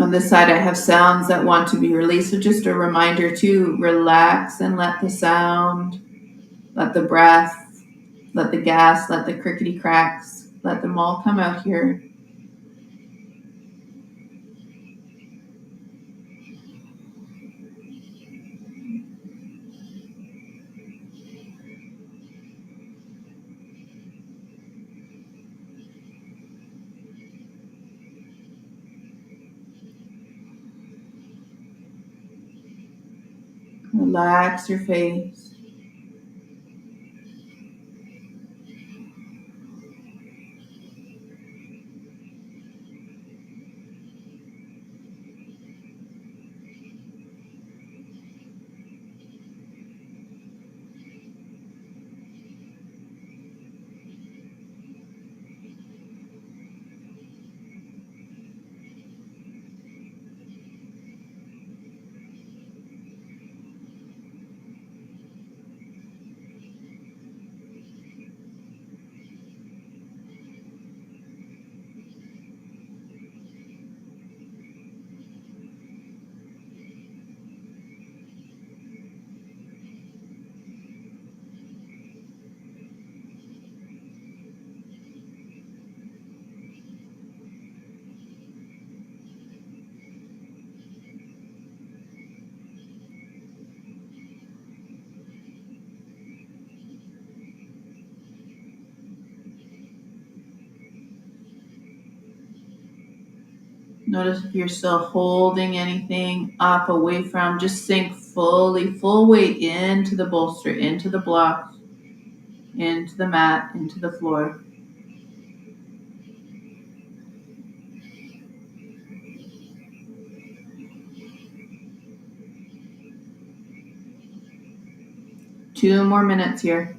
On this side, I have sounds that want to be released. So just a reminder to relax and let the sound, let the breath, let the gas, let the crickety cracks, let them all come out here. Relax your face. Notice if you're still holding anything up, away from, just sink fully, full weight into the bolster, into the blocks, into the mat, into the floor. Two more minutes here.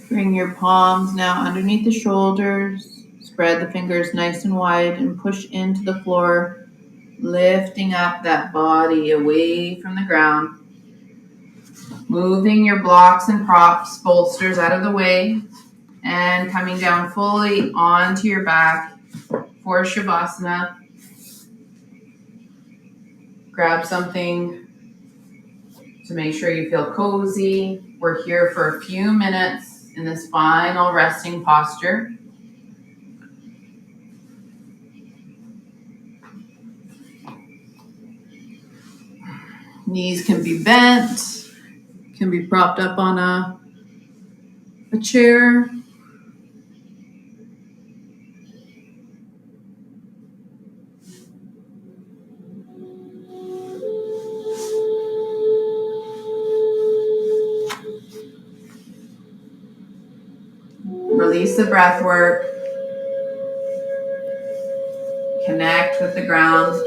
Bring your palms now underneath the shoulders. Spread the fingers nice and wide and push into the floor, lifting up that body away from the ground. Moving your blocks and props, bolsters out of the way, and coming down fully onto your back for Shavasana. Grab something to make sure you feel cozy. We're here for a few minutes in this final resting posture. Knees can be bent, can be propped up on a chair. Release the breath work. Connect with the ground.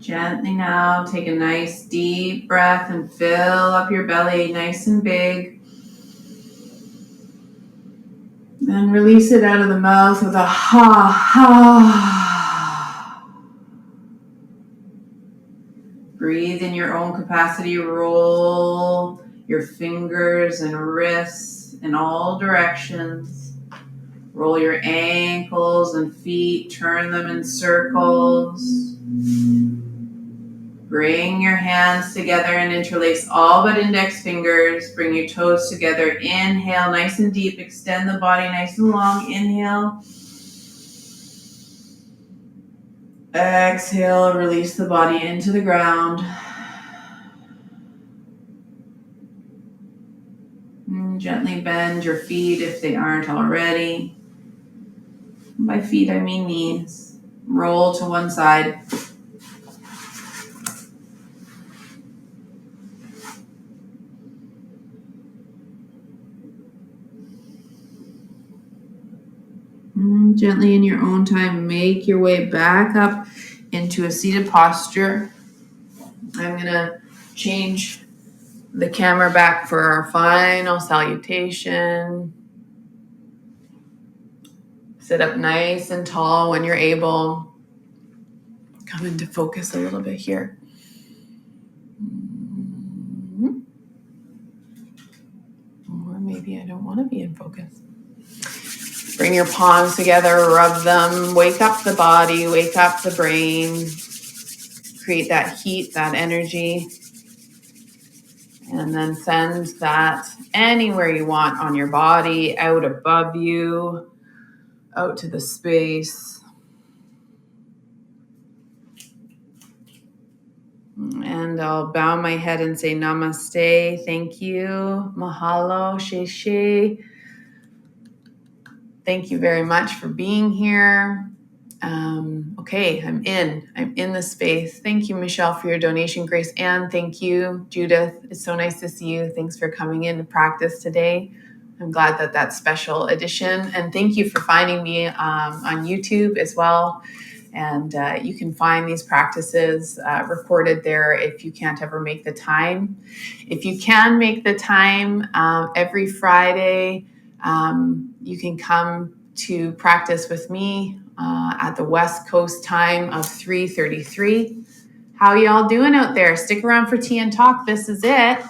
Gently now take a nice deep breath and fill up your belly nice and big. Then release it out of the mouth with a ha ha. Breathe in your own capacity. Roll your fingers and wrists in all directions. Roll your ankles and feet. Turn them in circles. Bring your hands together and interlace all but index fingers. Bring your toes together. Inhale, nice and deep. Extend the body nice and long. Inhale. Exhale, release the body into the ground. And gently bend your feet if they aren't already. By feet, I mean knees. Roll to one side. Gently in your own time, make your way back up into a seated posture. I'm going to change the camera back for our final salutation. Sit up nice and tall when you're able. Come into focus a little bit here. Or maybe I don't want to be in focus. Bring your palms together, rub them, wake up the body, wake up the brain, create that heat, that energy, and then send that anywhere you want on your body, out above you, out to the space. And I'll bow my head and say namaste, thank you, mahalo, sheshe. Thank you very much for being here. Okay, I'm in the space. Thank you, Michelle, for your donation. Grace Ann, thank you. Judith, it's so nice to see you. Thanks for coming in to practice today. I'm glad that that's special edition. And thank you for finding me on YouTube as well. And you can find these practices recorded there if you can't ever make the time. If you can make the time, every Friday, you can come to practice with me at the West Coast time of 3:33. How y'all doing out there? Stick around for tea and talk. This is it.